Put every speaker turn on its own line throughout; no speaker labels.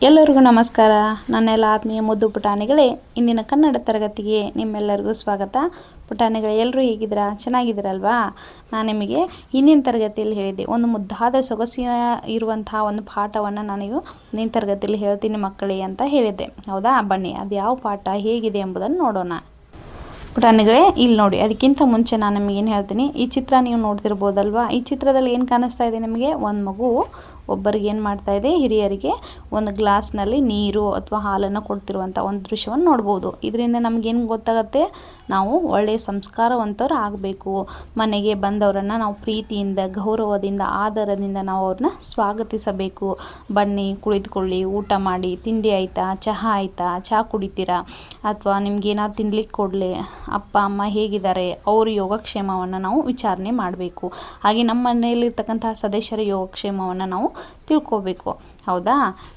ಎಲ್ಲರಿಗೂ ನಮಸ್ಕಾರ. ನನ್ನೆಲ್ಲ ಆತ್ಮೀಯ ಮುದ್ದು ಪುಟಾಣಿಗಳೇ, ಇಂದಿನ ಕನ್ನಡ ತರಗತಿಗೆ ನಿಮ್ಮೆಲ್ಲರಿಗೂ ಸ್ವಾಗತ. ಪುಟಾಣಿಗಳು ಎಲ್ಲರೂ ಹೇಗಿದ್ದೀರಾ? ಚೆನ್ನಾಗಿದ್ದೀರಲ್ವಾ? ನಾನು ನಿಮಗೆ ಹಿಂದಿನ ತರಗತಿಯಲ್ಲಿ ಹೇಳಿದ್ದೆ, ಒಂದು ಮುದ್ದಾದ ಸೊಗಸಿನ ಇರುವಂತಹ ಒಂದು ಪಾಠವನ್ನು ನಾನು ಹಿಂದಿನ ತರಗತಿಯಲ್ಲಿ ಹೇಳ್ತೀನಿ ಮಕ್ಕಳೇ ಅಂತ ಹೇಳಿದ್ದೆ. ಹೌದಾ? ಬನ್ನಿ, ಅದು ಯಾವ ಪಾಠ ಹೇಗಿದೆ ಎಂಬುದನ್ನು ನೋಡೋಣ. ಪುಟಾಣಿಗಳೇ, ಇಲ್ಲಿ ನೋಡಿ, ಅದಕ್ಕಿಂತ ಮುಂಚೆ ನಾನು ನಿಮಗೆ ಏನು ಹೇಳ್ತೀನಿ, ಈ ಚಿತ್ರ ನೀವು ನೋಡ್ತಿರ್ಬೋದಲ್ವಾ? ಈ ಚಿತ್ರದಲ್ಲಿ ಏನು ಕಾಣಿಸ್ತಾ ಇದೆ ನಿಮಗೆ? ಒಂದು ಮಗು ಒಬ್ಬರಿಗೆ ಏನು ಮಾಡ್ತಾ ಇದೆ, ಹಿರಿಯರಿಗೆ ಒಂದು ಗ್ಲಾಸ್ನಲ್ಲಿ ನೀರು ಅಥವಾ ಹಾಲನ್ನು ಕೊಡ್ತಿರುವಂಥ ಒಂದು ದೃಶ್ಯವನ್ನು ನೋಡ್ಬೋದು. ಇದರಿಂದ ನಮಗೇನು ಗೊತ್ತಾಗುತ್ತೆ? ನಾವು ಒಳ್ಳೆಯ ಸಂಸ್ಕಾರವಂತರು ಆಗಬೇಕು. ಮನೆಗೆ ಬಂದವರನ್ನು ನಾವು ಪ್ರೀತಿಯಿಂದ, ಗೌರವದಿಂದ, ಆದರದಿಂದ ನಾವು ಅವ್ರನ್ನ ಸ್ವಾಗತಿಸಬೇಕು. ಬನ್ನಿ, ಕುಳಿತುಕೊಳ್ಳಿ, ಊಟ ಮಾಡಿ, ತಿಂಡಿ ಆಯಿತಾ, ಚಹಾ ಆಯಿತಾ, ಚಹಾ ಕುಡಿತೀರಾ, ಅಥವಾ ನಿಮ್ಗೇನಾದ್ರು ತಿನ್ಲಿಕ್ಕೆ ಕೊಡಲಿ, ಅಪ್ಪ ಅಮ್ಮ ಹೇಗಿದ್ದಾರೆ, ಅವ್ರ ಯೋಗಕ್ಷೇಮವನ್ನು ನಾವು ವಿಚಾರಣೆ ಮಾಡಬೇಕು. ಹಾಗೆ ನಮ್ಮ ಮನೆಯಲ್ಲಿರ್ತಕ್ಕಂತಹ ಸದಸ್ಯರ ಯೋಗಕ್ಷೇಮವನ್ನು ನಾವು ತಿಳ್ಕೋಬೇಕು. ಹೌದಾ?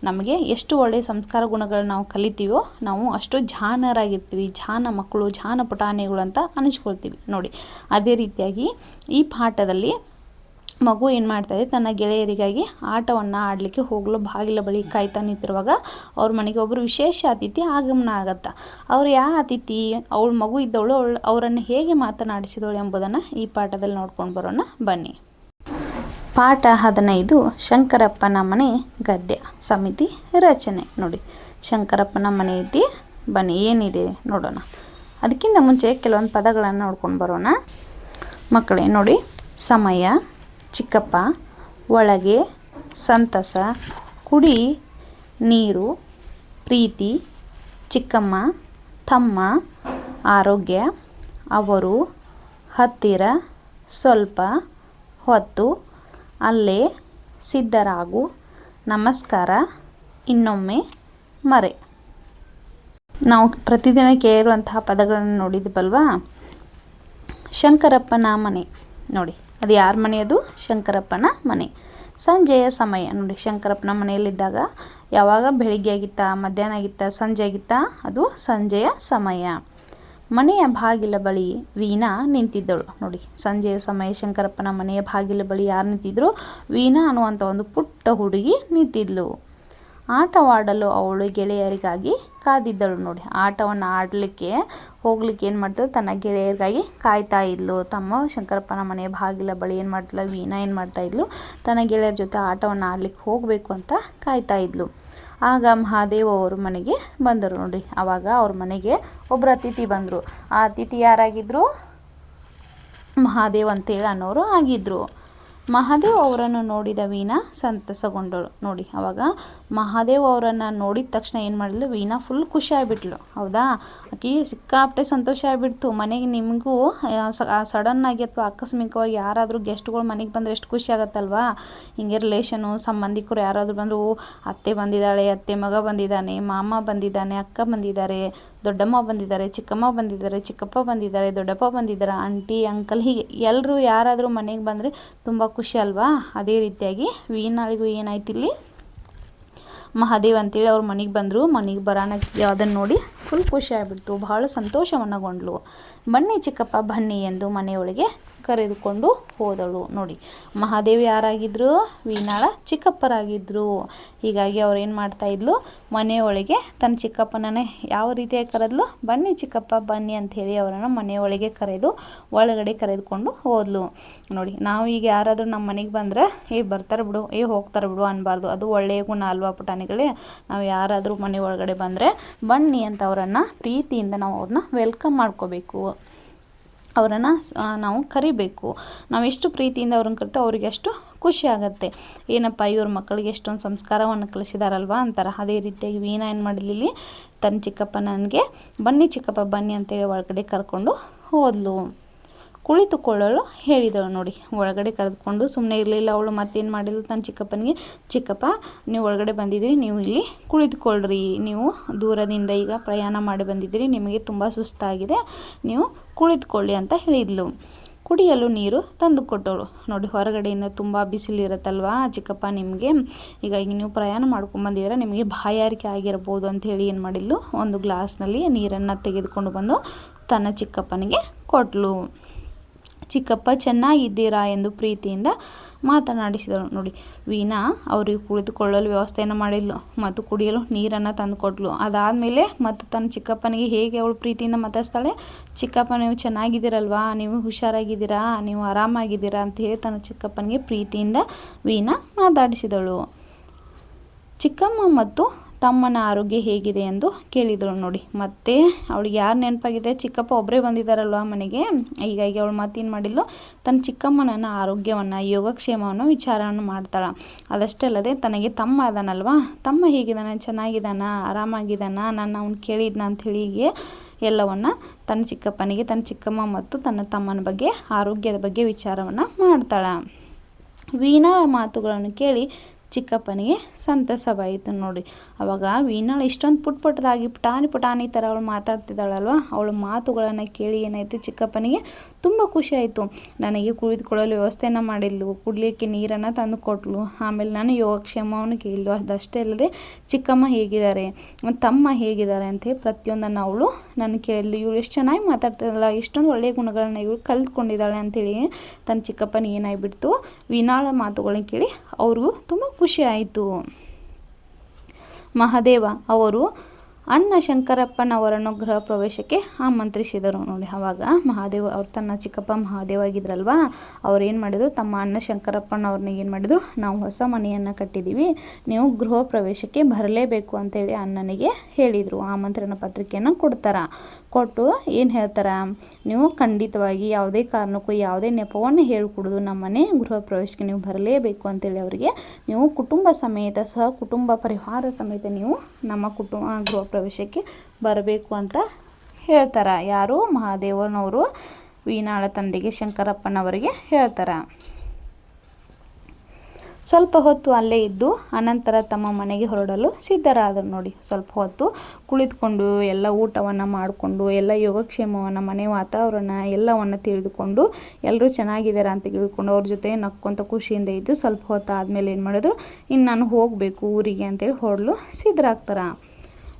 ನಮಗೆ ಎಷ್ಟು ಒಳ್ಳೆಯ ಸಂಸ್ಕಾರ ಗುಣಗಳು ನಾವು ಕಲಿತೀವೋ ನಾವು ಅಷ್ಟು ಜಾಣರಾಗಿರ್ತೀವಿ. ಜಾಣ ಮಕ್ಕಳು, ಜಾಣ ಪುಟಾಣಿಗಳು ಅಂತ ಅನಿಸ್ಕೊಳ್ತೀವಿ. ನೋಡಿ, ಅದೇ ರೀತಿಯಾಗಿ ಈ ಪಾಠದಲ್ಲಿ ಮಗು ಏನು ಮಾಡ್ತಾಯಿದೆ, ತನ್ನ ಗೆಳೆಯರಿಗಾಗಿ ಆಟವನ್ನು ಆಡಲಿಕ್ಕೆ ಹೋಗಲು ಬಾಗಿಲ ಬಳಿ ಕಾಯ್ತಾ ನಿಂತಿರುವಾಗ ಅವ್ರ ಮನೆಗೆ ಒಬ್ಬರು ವಿಶೇಷ ಅತಿಥಿ ಆಗಮನ ಆಗತ್ತೆ. ಅವ್ರು ಯಾವ ಅತಿಥಿ? ಅವಳು ಮಗು ಇದ್ದವಳು, ಅವರನ್ನು ಹೇಗೆ ಮಾತನಾಡಿಸಿದವಳು ಎಂಬುದನ್ನು ಈ ಪಾಠದಲ್ಲಿ ನೋಡ್ಕೊಂಡು ಬರೋಣ ಬನ್ನಿ. ಪಾಠ 15, ಶಂಕರಪ್ಪನ ಮನೆ ಗದ್ಯ. ಸಮಿತಿ ರಚನೆ. ನೋಡಿ, ಶಂಕರಪ್ಪನ ಮನೆ ಐತಿ. ಬನ್ನಿ, ಏನಿದೆ ನೋಡೋಣ. ಅದಕ್ಕಿಂತ ಮುಂಚೆ ಕೆಲವೊಂದು ಪದಗಳನ್ನು ನೋಡ್ಕೊಂಡು ಬರೋಣ ಮಕ್ಕಳೇ. ನೋಡಿ, ಸಮಯ, ಚಿಕ್ಕಪ್ಪ, ಒಳಗೆ, ಸಂತಸ, ಕುಡಿ, ನೀರು, ಪ್ರೀತಿ, ಚಿಕ್ಕಮ್ಮ, ತಮ್ಮ, ಆರೋಗ್ಯ, ಅವರು, ಹತ್ತಿರ, ಸ್ವಲ್ಪ, ಹೊತ್ತು, ಅಲ್ಲೇ, ಸಿದ್ಧರಾಗು, ನಮಸ್ಕಾರ, ಇನ್ನೊಮ್ಮೆ, ಮರೆ. ನಾವು ಪ್ರತಿದಿನ ಕೇಳಿರುವಂತಹ ಪದಗಳನ್ನು ನೋಡಿದ್ವಲ್ವಾ? ಶಂಕರಪ್ಪನ ಮನೆ. ನೋಡಿ, ಅದು ಯಾರ ಮನೆ? ಅದು ಶಂಕರಪ್ಪನ ಮನೆ. ಸಂಜೆಯ ಸಮಯ. ನೋಡಿ, ಶಂಕರಪ್ಪನ ಮನೆಯಲ್ಲಿದ್ದಾಗ ಯಾವಾಗ ಬೆಳಿಗ್ಗೆ ಆಗಿತ್ತಾ, ಮಧ್ಯಾಹ್ನ ಆಗಿತ್ತಾ, ಸಂಜೆ ಆಗಿತ್ತಾ? ಅದು ಸಂಜೆಯ ಸಮಯ. ಮನೆಯ ಬಾಗಿಲ ಬಳಿ ವೀಣಾ ನಿಂತಿದ್ದಳು. ನೋಡಿ, ಸಂಜೆಯ ಸಮಯ ಶಂಕರಪ್ಪನ ಮನೆಯ ಬಾಗಿಲ ಬಳಿ ಯಾರು ನಿಂತಿದ್ರು? ವೀಣಾ ಅನ್ನುವಂಥ ಒಂದು ಪುಟ್ಟ ಹುಡುಗಿ ನಿಂತಿದ್ಲು. ಆಟವಾಡಲು ಅವಳು ಗೆಳೆಯರಿಗಾಗಿ ಕಾದಿದ್ದಳು. ನೋಡಿ, ಆಟವನ್ನು ಆಡಲಿಕ್ಕೆ ಹೋಗ್ಲಿಕ್ಕೆ ಏನು ಮಾಡ್ತಳು? ತನ್ನ ಗೆಳೆಯರಿಗಾಗಿ ಕಾಯ್ತಾ ಇದ್ಲು. ತಮ್ಮ ಶಂಕರಪ್ಪನ ಮನೆಯ ಬಾಗಿಲ ಬಳಿ ಏನು ಮಾಡ್ತಿಲ್ಲ, ವೀಣಾ ಏನು ಮಾಡ್ತಾ ಇದ್ಲು? ತನ್ನ ಗೆಳೆಯರ ಜೊತೆ ಆಟವನ್ನು ಆಡ್ಲಿಕ್ಕೆ ಹೋಗಬೇಕು ಅಂತ ಕಾಯ್ತಾ ಇದ್ಲು. ಆಗ ಮಹಾದೇವ್ ಅವರು ಮನೆಗೆ ಬಂದರು. ನೋಡಿ, ಆವಾಗ ಅವ್ರ ಮನೆಗೆ ಒಬ್ಬರು ಅತಿಥಿ ಬಂದರು. ಆ ಅತಿಥಿ ಯಾರಾಗಿದ್ದರು? ಮಹಾದೇವ್ ಅಂತೇಳಿ ಅನ್ನೋರು ಆಗಿದ್ದರು. ಮಹಾದೇವ್ ಅವರನ್ನು ನೋಡಿದ ವೀಣಾ ಸಂತಸಗೊಂಡಳು. ನೋಡಿ, ಆವಾಗ ಮಹಾದೇವ್ ಅವರನ್ನು ನೋಡಿದ ತಕ್ಷಣ ಏನು ಮಾಡಿದ್ಲು? ವೀಣಾ ಫುಲ್ ಖುಷಿ ಆಗಿಬಿಟ್ಲು. ಹೌದಾ? ಆಕೆ ಸಿಕ್ಕಾಪಟ್ಟೆ ಸಂತೋಷ ಆಗಿಬಿಡ್ತು. ಮನೆಗೆ ನಿಮಗೂ ಸಡನ್ನಾಗಿ ಅಥವಾ ಆಕಸ್ಮಿಕವಾಗಿ ಯಾರಾದರೂ ಗೆಸ್ಟ್ಗಳು ಮನೆಗೆ ಬಂದರೆ ಎಷ್ಟು ಖುಷಿ ಆಗುತ್ತಲ್ವಾ? ಹಿಂಗೆ ರಿಲೇಷನು, ಸಂಬಂಧಿಕರು ಯಾರಾದರೂ ಬಂದರು, ಅತ್ತೆ ಬಂದಿದ್ದಾಳೆ, ಅತ್ತೆ ಮಗ ಬಂದಿದ್ದಾನೆ, ಮಾಮ ಬಂದಿದ್ದಾನೆ, ಅಕ್ಕ ಬಂದಿದ್ದಾರೆ, ದೊಡ್ಡಮ್ಮ ಬಂದಿದ್ದಾರೆ, ಚಿಕ್ಕಮ್ಮ ಬಂದಿದ್ದಾರೆ, ಚಿಕ್ಕಪ್ಪ ಬಂದಿದ್ದಾರೆ, ದೊಡ್ಡಪ್ಪ ಬಂದಿದ್ದಾರೆ, ಆಂಟಿ, ಅಂಕಲ್, ಹೀಗೆ ಎಲ್ಲರೂ ಯಾರಾದರೂ ಮನೆಗೆ ಬಂದರೆ ತುಂಬ ಖುಷಿ ಅಲ್ವಾ? ಅದೇ ರೀತಿಯಾಗಿ ವೀಣಾಳಿಗೂ ಏನಾಯ್ತು, ಇಲ್ಲಿ ಮಹಾದೇವ್ ಅಂತೇಳಿ ಅವ್ರ ಮನೆಗೆ ಬಂದರು. ಮನೆಗೆ ಬರೋಣ ಅದನ್ನು ನೋಡಿ ಫುಲ್ ಖುಷಿ ಆಗಿಬಿಡ್ತು. ಬಹಳ ಸಂತೋಷವನ್ನಗೊಂಡ್ಲು. ಬನ್ನಿ ಚಿಕ್ಕಪ್ಪ ಬನ್ನಿ ಎಂದು ಮನೆಯೊಳಗೆ ಕರೆದುಕೊಂಡು ಹೋದಳು. ನೋಡಿ, ಮಹಾದೇವಿ ಯಾರಾಗಿದ್ದರು? ವೀಣಾಳ ಚಿಕ್ಕಪ್ಪರಾಗಿದ್ದರು. ಹೀಗಾಗಿ ಅವ್ರು ಏನು ಮಾಡ್ತಾಯಿದ್ಲು? ಮನೆಯೊಳಗೆ ತನ್ನ ಚಿಕ್ಕಪ್ಪನೇ ಯಾವ ರೀತಿಯಾಗಿ ಕರೆದ್ಲು? ಬನ್ನಿ ಚಿಕ್ಕಪ್ಪ ಬನ್ನಿ ಅಂಥೇಳಿ ಅವರನ್ನು ಮನೆಯೊಳಗೆ ಕರೆದು ಒಳಗಡೆ ಕರೆದುಕೊಂಡು ಹೋದ್ಲು. ನೋಡಿ, ನಾವು ಈಗ ಯಾರಾದರೂ ನಮ್ಮ ಮನೆಗೆ ಬಂದರೆ ಬರ್ತಾರೆ ಬಿಡು, ಹೋಗ್ತಾರೆ ಬಿಡು ಅನ್ಬಾರ್ದು. ಅದು ಒಳ್ಳೆಯ ಗುಣ ಅಲ್ವಾ ಪುಟಾಣಿಗಳೇ? ನಾವು ಯಾರಾದರೂ ಮನೆ ಒಳಗಡೆ ಬಂದರೆ ಬನ್ನಿ ಅಂತ ಅವರನ್ನು ಪ್ರೀತಿಯಿಂದ ನಾವು ಅವ್ರನ್ನ ವೆಲ್ಕಮ್ ಮಾಡ್ಕೋಬೇಕು. ಅವರನ್ನು ನಾವು ಕರಿಬೇಕು. ನಾವು ಎಷ್ಟು ಪ್ರೀತಿಯಿಂದ ಅವ್ರನ್ನ ಕರಿತೇವೆ ಅವ್ರಿಗೆ ಅಷ್ಟು ಖುಷಿ ಆಗುತ್ತೆ. ಏನಪ್ಪ, ಇವ್ರ ಮಕ್ಕಳಿಗೆ ಎಷ್ಟೊಂದು ಸಂಸ್ಕಾರವನ್ನು ಕಲಿಸಿದಾರಲ್ವ ಅಂತಾರೆ. ಅದೇ ರೀತಿಯಾಗಿ ವೀಣಾ ಏನು ಮಾಡಲಿಲ್ಲಿ ತನ್ನ ಚಿಕ್ಕಪ್ಪ ನನಗೆ ಬನ್ನಿ ಚಿಕ್ಕಪ್ಪ ಬನ್ನಿ ಅಂತೇಳಿ ಒಳಗಡೆ ಕರ್ಕೊಂಡು ಹೋದ್ಲು. ಕುಳಿತುಕೊಳ್ಳಲು ಹೇಳಿದಳು. ನೋಡಿ, ಒಳಗಡೆ ಕರೆದುಕೊಂಡು ಸುಮ್ಮನೆ ಇರಲಿಲ್ಲ ಅವಳು. ಮತ್ತೇನು ಮಾಡಿದ್ಲು? ತನ್ನ ಚಿಕ್ಕಪ್ಪನಿಗೆ, ಚಿಕ್ಕಪ್ಪ ನೀವು ಒಳಗಡೆ ಬಂದಿದ್ದೀರಿ, ನೀವು ಇಲ್ಲಿ ಕುಳಿತುಕೊಳ್ಳ್ರಿ. ನೀವು ದೂರದಿಂದ ಈಗ ಪ್ರಯಾಣ ಮಾಡಿ ಬಂದಿದ್ದೀರಿ, ನಿಮಗೆ ತುಂಬ ಸುಸ್ತಾಗಿದೆ, ನೀವು ಕುಳಿತುಕೊಳ್ಳಿ ಅಂತ ಹೇಳಿದ್ಲು. ಕುಡಿಯಲು ನೀರು ತಂದು ಕೊಟ್ಟಳು. ನೋಡಿ, ಹೊರಗಡೆಯಿಂದ ತುಂಬ ಬಿಸಿಲಿರುತ್ತಲ್ವಾ ಚಿಕ್ಕಪ್ಪ ನಿಮಗೆ, ಹೀಗಾಗಿ ನೀವು ಪ್ರಯಾಣ ಮಾಡ್ಕೊಂಬಂದಿದ್ದೀರ, ನಿಮಗೆ ಬಾಯಾರಿಕೆ ಆಗಿರ್ಬೋದು ಅಂಥೇಳಿ ಏನು ಮಾಡಿದ್ಲು? ಒಂದು ಗ್ಲಾಸ್ನಲ್ಲಿ ನೀರನ್ನು ತೆಗೆದುಕೊಂಡು ಬಂದು ತನ್ನ ಚಿಕ್ಕಪ್ಪನಿಗೆ ಕೊಟ್ಟಳು. ಚಿಕ್ಕಪ್ಪ ಚೆನ್ನಾಗಿದ್ದೀರಾ ಎಂದು ಪ್ರೀತಿಯಿಂದ ಮಾತನಾಡಿಸಿದಳು. ನೋಡಿ, ವೀಣಾ ಅವರಿಗೆ ಕುಳಿತುಕೊಳ್ಳಲು ವ್ಯವಸ್ಥೆಯನ್ನು ಮಾಡಿದ್ಲು ಮತ್ತು ಕುಡಿಯಲು ನೀರನ್ನು ತಂದುಕೊಟ್ಲು. ಅದಾದಮೇಲೆ ಮತ್ತು ತನ್ನ ಚಿಕ್ಕಪ್ಪನಿಗೆ ಹೇಗೆ ಅವಳು ಪ್ರೀತಿಯಿಂದ ಮಾತಾಡ್ತಾಳೆ, ಚಿಕ್ಕಪ್ಪ ನೀವು ಚೆನ್ನಾಗಿದ್ದೀರಲ್ವಾ, ನೀವು ಹುಷಾರಾಗಿದ್ದೀರಾ, ನೀವು ಆರಾಮಾಗಿದ್ದೀರಾ ಅಂತ ಹೇಳಿ ತನ್ನ ಚಿಕ್ಕಪ್ಪನಿಗೆ ಪ್ರೀತಿಯಿಂದ ವೀಣಾ ಮಾತಾಡಿಸಿದಳು. ಚಿಕ್ಕಮ್ಮ ಮತ್ತು ತಮ್ಮನ ಆರೋಗ್ಯ ಹೇಗಿದೆ ಎಂದು ಕೇಳಿದಳು. ನೋಡಿ, ಮತ್ತೆ ಅವಳಿಗೆ ಯಾರು ನೆನಪಾಗಿದೆ, ಚಿಕ್ಕಪ್ಪ ಒಬ್ಬರೇ ಬಂದಿದ್ದಾರಲ್ವ ಮನೆಗೆ. ಹೀಗಾಗಿ ಅವಳು ಮತ್ತೇನು ಮಾಡಿದ್ಲು, ತನ್ನ ಚಿಕ್ಕಮ್ಮನ ಆರೋಗ್ಯವನ್ನು, ಯೋಗಕ್ಷೇಮವನ್ನು ವಿಚಾರವನ್ನು ಮಾಡ್ತಾಳೆ. ಅದಷ್ಟೇ ಅಲ್ಲದೆ ತನಗೆ ತಮ್ಮ ಅದನಲ್ವ, ತಮ್ಮ ಹೇಗಿದ್ದಾನೆ, ಚೆನ್ನಾಗಿದ್ದಾನ, ಆರಾಮಾಗಿದ್ದಾನ, ನಾನು ಅವ್ನು ಕೇಳಿದ್ನ ಅಂಥೇಳಿ ಹೀಗೆ ಎಲ್ಲವನ್ನು ತನ್ನ ಚಿಕ್ಕಪ್ಪನಿಗೆ, ತನ್ನ ಚಿಕ್ಕಮ್ಮ ಮತ್ತು ತನ್ನ ತಮ್ಮನ ಬಗ್ಗೆ, ಆರೋಗ್ಯದ ಬಗ್ಗೆ ವಿಚಾರವನ್ನು ಮಾಡ್ತಾಳೆ. ವೀಣಾಳ ಮಾತುಗಳನ್ನು ಕೇಳಿ ಚಿಕ್ಕಪ್ಪನಿಗೆ ಸಂತಸವಾಯಿತು. ನೋಡಿ, ಅವಾಗ ವೀಣಾಳು ಇಷ್ಟೊಂದು ಪುಟ್ಪುಟ್ಟದಾಗಿ ಪುಟಾಣಿ ಥರ ಅವಳು ಮಾತಾಡ್ತಿದ್ದಾಳಲ್ವ, ಅವಳ ಮಾತುಗಳನ್ನು ಕೇಳಿ ಏನಾಯಿತು, ಚಿಕ್ಕಪ್ಪನಿಗೆ ತುಂಬ ಖುಷಿ ಆಯಿತು. ನನಗೆ ಕುಳಿತುಕೊಳ್ಳಲು ವ್ಯವಸ್ಥೆಯನ್ನು ಮಾಡಿದ್ಲು, ಕುಡಿಲಿಕ್ಕೆ ನೀರನ್ನು ತಂದು ಕೊಟ್ಲು, ಆಮೇಲೆ ನಾನು ಯೋಗಕ್ಷೇಮವನ್ನು ಕೇಳಿದ್ಲು. ಅದಷ್ಟೇ ಅಲ್ಲದೆ ಚಿಕ್ಕಮ್ಮ ಹೇಗಿದ್ದಾರೆ, ತಮ್ಮ ಹೇಗಿದ್ದಾರೆ ಅಂತೇಳಿ ಪ್ರತಿಯೊಂದನ್ನು ಅವಳು ನನ್ನ ಕೇಳಿದ್ಲು. ಇವಳು ಎಷ್ಟು ಚೆನ್ನಾಗಿ ಮಾತಾಡ್ತಿದ್ದಾಳ, ಎಷ್ಟೊಂದು ಒಳ್ಳೆಯ ಗುಣಗಳನ್ನ ಇವಳು ಕಲ್ತ್ಕೊಂಡಿದ್ದಾಳೆ ಅಂಥೇಳಿ ತನ್ನ ಚಿಕ್ಕಪ್ಪನಿಗೆ ಏನಾಗಿಬಿಡ್ತು, ವೀಣಾಳ ಮಾತುಗಳನ್ನ ಕೇಳಿ ಅವ್ರಿಗೂ ತುಂಬ ಖುಷಿ ಆಯಿತು. ಮಹಾದೇವ ಅವರು ಅಣ್ಣ ಶಂಕರಪ್ಪನವರನ್ನು ಗೃಹ ಪ್ರವೇಶಕ್ಕೆ ಆಮಂತ್ರಿಸಿದರು. ನೋಡಿ, ಆವಾಗ ಮಹಾದೇವ ಅವ್ರು, ತನ್ನ ಚಿಕ್ಕಪ್ಪ ಮಹಾದೇವ ಆಗಿದ್ರಲ್ವ, ಅವ್ರು ಏನು ಮಾಡಿದರು, ತಮ್ಮ ಅಣ್ಣ ಶಂಕರಪ್ಪನವ್ರನ್ನ ಏನು ಮಾಡಿದರು, ನಾವು ಹೊಸ ಮನೆಯನ್ನು ಕಟ್ಟಿದ್ದೀವಿ, ನೀವು ಗೃಹ ಪ್ರವೇಶಕ್ಕೆ ಬರಲೇಬೇಕು ಅಂತೇಳಿ ಅಣ್ಣನಿಗೆ ಹೇಳಿದರು. ಆಮಂತ್ರಣ ಪತ್ರಿಕೆಯನ್ನು ಕೊಟ್ಟು ಏನು ಹೇಳ್ತಾರೆ, ನೀವು ಖಂಡಿತವಾಗಿ ಯಾವುದೇ ಕಾರಣಕ್ಕೂ ಯಾವುದೇ ನೆಪವನ್ನು ಹೇಳಿಕೊಡೋದು, ನಮ್ಮ ಮನೆ ಗೃಹ ಪ್ರವೇಶಕ್ಕೆ ನೀವು ಬರಲೇಬೇಕು ಅಂತೇಳಿ ಅವರಿಗೆ, ನೀವು ಕುಟುಂಬ ಸಮೇತ, ಕುಟುಂಬ ಪರಿವಾರ ಸಮೇತ ನೀವು ನಮ್ಮ ಗೃಹ ಪ್ರವೇಶಕ್ಕೆ ಬರಬೇಕು ಅಂತ ಹೇಳ್ತಾರೆ. ಯಾರು, ಮಹಾದೇವನವರು ವೀಣಾಳ ತಂದೆಗೆ, ಶಂಕರಪ್ಪನವರಿಗೆ ಹೇಳ್ತಾರೆ. ಸ್ವಲ್ಪ ಹೊತ್ತು ಅಲ್ಲೇ ಇದ್ದು ಅನಂತರ ತಮ್ಮ ಮನೆಗೆ ಹೊರಡಲು ಸಿದ್ಧರಾದರು. ನೋಡಿ, ಸ್ವಲ್ಪ ಹೊತ್ತು ಕುಳಿತುಕೊಂಡು ಎಲ್ಲ ಊಟವನ್ನು ಮಾಡಿಕೊಂಡು, ಎಲ್ಲ ಯೋಗಕ್ಷೇಮವನ್ನು, ಮನೆ ವಾತಾವರಣ ಎಲ್ಲವನ್ನು ತಿಳಿದುಕೊಂಡು, ಎಲ್ಲರೂ ಚೆನ್ನಾಗಿದ್ದಾರೆ ಅಂತ ತಿಳ್ಕೊಂಡು ಅವ್ರ ಜೊತೆ ನಕ್ಕೊಂತ ಖುಷಿಯಿಂದ ಇದ್ದು, ಸ್ವಲ್ಪ ಹೊತ್ತು ಆದಮೇಲೆ ಏನು ಮಾಡಿದ್ರು, ಇನ್ನು ನಾನು ಹೋಗಬೇಕು ಊರಿಗೆ ಅಂತೇಳಿ ಹೊರಡಲು ಸಿದ್ಧರಾಗ್ತಾರೆ.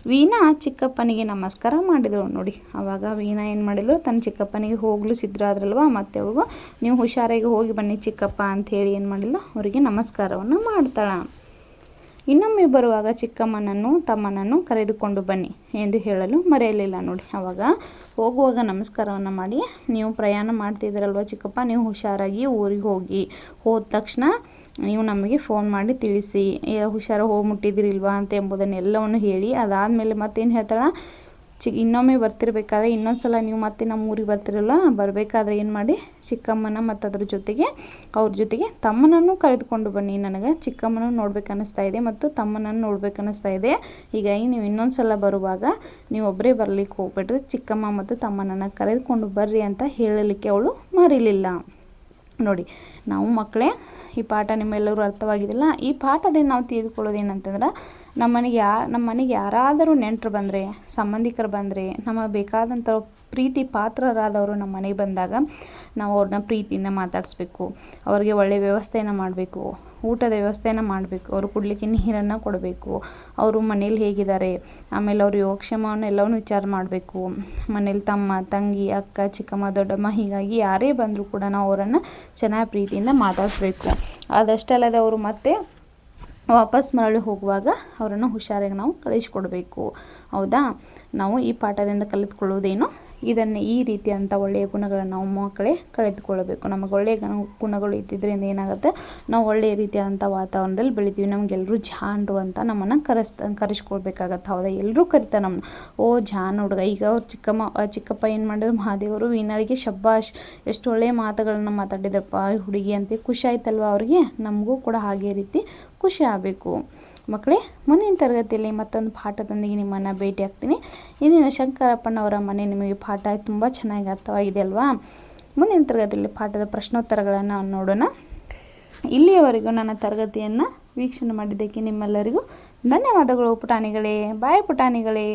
ವೀಣಾ ಚಿಕ್ಕಪ್ಪನಿಗೆ ನಮಸ್ಕಾರ ಮಾಡಿದಳು. ನೋಡಿ, ಆವಾಗ ವೀಣಾ ಏನು ಮಾಡಿದಳು, ತನ್ನ ಚಿಕ್ಕಪ್ಪನಿಗೆ ಹೋಗಲು ಸಿದ್ಧರಾದ್ರಲ್ವ, ಮತ್ತೆ ಅವ್ರಿಗೂ ನೀವು ಹುಷಾರಾಗಿ ಹೋಗಿ ಬನ್ನಿ ಚಿಕ್ಕಪ್ಪ ಅಂಥೇಳಿ ಏನು ಮಾಡಿಲ್ಲ, ಅವರಿಗೆ ನಮಸ್ಕಾರವನ್ನು ಮಾಡ್ತಾಳೆ. ಇನ್ನೊಮ್ಮೆ ಬರುವಾಗ ಚಿಕ್ಕಮ್ಮನನ್ನು ತಮ್ಮನನ್ನು ಕರೆದುಕೊಂಡು ಬನ್ನಿ ಎಂದು ಹೇಳಲು ಮರೆಯಲಿಲ್ಲ. ನೋಡಿ, ಆವಾಗ ಹೋಗುವಾಗ ನಮಸ್ಕಾರವನ್ನು ಮಾಡಿ, ನೀವು ಪ್ರಯಾಣ ಮಾಡ್ತಿದ್ದೀರಲ್ವ ಚಿಕ್ಕಪ್ಪ, ನೀವು ಹುಷಾರಾಗಿ ಊರಿಗೆ ಹೋದ ತಕ್ಷಣ ನೀವು ನಮಗೆ ಫೋನ್ ಮಾಡಿ ತಿಳಿಸಿ, ಹುಷಾರಾಗಿ ಹೋಗಿ ಮುಟ್ಟಿದಿರಿಲ್ವಾ ಅಂತ ಎಂಬುದನ್ನು ಎಲ್ಲವನ್ನು ಹೇಳಿ, ಅದಾದಮೇಲೆ ಮತ್ತೇನು ಹೇಳ್ತಾಳೆ, ಇನ್ನೊಮ್ಮೆ ಬರ್ತಿರ್ಬೇಕಾದ್ರೆ, ಇನ್ನೊಂದು ಸಲ ನೀವು ಮತ್ತೆ ನಮ್ಮ ಊರಿಗೆ ಬರ್ತಿರಲ್ಲ, ಬರಬೇಕಾದ್ರೆ ಏನು ಮಾಡಿ, ಚಿಕ್ಕಮ್ಮನ ಮತ್ತು ಅದ್ರ ಜೊತೆಗೆ ಅವ್ರ ಜೊತೆಗೆ ತಮ್ಮನನ್ನು ಕರೆದುಕೊಂಡು ಬನ್ನಿ, ನನಗೆ ಚಿಕ್ಕಮ್ಮನ ನೋಡ್ಬೇಕನ್ನಿಸ್ತಾ ಇದೆ ಮತ್ತು ತಮ್ಮನನ್ನು ನೋಡ್ಬೇಕನ್ನಿಸ್ತಾ ಇದೆ. ಹೀಗಾಗಿ ನೀವು ಇನ್ನೊಂದು ಸಲ ಬರುವಾಗ ನೀವು ಒಬ್ಬರೇ ಬರಲಿಕ್ಕೆ ಹೋಗ್ಬಿಟ್ರೆ, ಚಿಕ್ಕಮ್ಮ ಮತ್ತು ತಮ್ಮನನ್ನು ಕರೆದುಕೊಂಡು ಬರ್ರಿ ಅಂತ ಹೇಳಲಿಕ್ಕೆ ಅವಳು ಮರೀಲಿಲ್ಲ. ನೋಡಿ, ನಾವು ಮಕ್ಕಳೇ ಈ ಪಾಠ ನಿಮ್ಮೆಲ್ಲರೂ ಅರ್ಥವಾಗಿದ್ದಿಲ್ಲ. ಈ ಪಾಠದಿಂದ ನಾವು ತಿಳಿದುಕೊಳ್ಳೋದೇನಂತಂದ್ರೆ, ನಮ್ಮ ಮನೆಗೆ ಯಾರಾದರೂ ನೆಂಟರು ಬಂದರೆ, ಸಂಬಂಧಿಕರು ಬಂದರೆ, ನಮಗೆ ಬೇಕಾದಂಥ ಪ್ರೀತಿ ಪಾತ್ರರಾದವರು ನಮ್ಮ ಮನೆಗೆ ಬಂದಾಗ ನಾವು ಅವ್ರನ್ನ ಪ್ರೀತಿಯಿಂದ ಮಾತಾಡಿಸ್ಬೇಕು, ಅವ್ರಿಗೆ ಒಳ್ಳೆಯ ವ್ಯವಸ್ಥೆಯನ್ನು ಮಾಡಬೇಕು, ಊಟದ ವ್ಯವಸ್ಥೆಯನ್ನು ಮಾಡಬೇಕು, ಅವರು ಕುಡಲಿಕ್ಕೆ ನೀರನ್ನು ಕೊಡಬೇಕು, ಅವರು ಮನೇಲಿ ಹೇಗಿದ್ದಾರೆ, ಆಮೇಲೆ ಅವ್ರ ಯೋಗಕ್ಷೇಮವನ್ನು ಎಲ್ಲವನ್ನು ವಿಚಾರ ಮಾಡಬೇಕು. ಮನೇಲಿ ತಮ್ಮ, ತಂಗಿ, ಅಕ್ಕ, ಚಿಕ್ಕಮ್ಮ, ದೊಡ್ಡಮ್ಮ, ಹೀಗಾಗಿ ಯಾರೇ ಬಂದರೂ ಕೂಡ ನಾವು ಅವರನ್ನು ಚೆನ್ನಾಗಿ ಪ್ರೀತಿಯಿಂದ ಮಾತಾಡಿಸ್ಬೇಕು. ಅದಷ್ಟೇ ಅಲ್ಲದೆ ಅವರು ಮತ್ತೆ ವಾಪಸ್ ಮರಳಿ ಹೋಗುವಾಗ ಅವರನ್ನು ಹುಷಾರಾಗಿ ನಾವು ಕಳಿಸ್ಕೊಡ್ಬೇಕು. ಹೌದಾ, ನಾವು ಈ ಪಾಠದಿಂದ ಕಲಿತುಕೊಳ್ಳುವುದೇನು, ಈ ರೀತಿಯಂಥ ಒಳ್ಳೆಯ ಗುಣಗಳನ್ನು ನಾವು ಮಕ್ಕಳೇ ಕಳೆದುಕೊಳ್ಳಬೇಕು. ನಮಗೆ ಒಳ್ಳೆಯ ಗುಣಗಳು ಇದ್ದಿದ್ದರಿಂದ ಏನಾಗುತ್ತೆ, ನಾವು ಒಳ್ಳೆಯ ರೀತಿಯಾದಂಥ ವಾತಾವರಣದಲ್ಲಿ ಬೆಳಿತೀವಿ. ನಮಗೆಲ್ಲರೂ ಜಾಣರು ಅಂತ ನಮ್ಮನ್ನು ಕರೆಸ್ಕೊಳ್ಬೇಕಾಗತ್ತೆ. ಹೌದಾ, ಎಲ್ಲರೂ ಕರಿತಾರೆ ನಮ್ಮನ್ನು, ಓ ಜಾಣ ಹುಡುಗ. ಈಗ ಅವ್ರು ಚಿಕ್ಕಪ್ಪ ಏನು ಮಾಡಿದ್ರು, ಮಹಾದೇವರು ವೀಣಾಳಿಗೆ ಶಬ್ಬಾಷ್, ಎಷ್ಟು ಒಳ್ಳೆಯ ಮಾತುಗಳನ್ನು ಮಾತಾಡಿದಪ್ಪ ಹುಡುಗಿ ಅಂತ ಖುಷಿ ಆಯ್ತಲ್ವ ಅವ್ರಿಗೆ, ನಮಗೂ ಕೂಡ ಹಾಗೆ ರೀತಿ ಖುಷಿ ಆಗಬೇಕು. ಮಕ್ಕಳೇ, ಮುಂದಿನ ತರಗತಿಯಲ್ಲಿ ಮತ್ತೊಂದು ಪಾಠದೊಂದಿಗೆ ನಿಮ್ಮನ್ನು ಭೇಟಿ ಆಗ್ತೀನಿ. ಇಂದಿನ ಶಂಕರಪ್ಪನವರ ಮನೆ ನಿಮಗೆ ಪಾಠ ತುಂಬ ಚೆನ್ನಾಗಿ ಅರ್ಥವಾಗಿದೆ ಅಲ್ವಾ? ಮುಂದಿನ ತರಗತಿಯಲ್ಲಿ ಪಾಠದ ಪ್ರಶ್ನೋತ್ತರಗಳನ್ನು ನೋಡೋಣ. ಇಲ್ಲಿಯವರೆಗೂ ನನ್ನ ತರಗತಿಯನ್ನು ವೀಕ್ಷಣೆ ಮಾಡಿದ್ದಕ್ಕೆ ನಿಮ್ಮೆಲ್ಲರಿಗೂ ಧನ್ಯವಾದಗಳು ಪುಟಾಣಿಗಳೇ. ಬಾಯ್ ಪುಟಾಣಿಗಳೇ.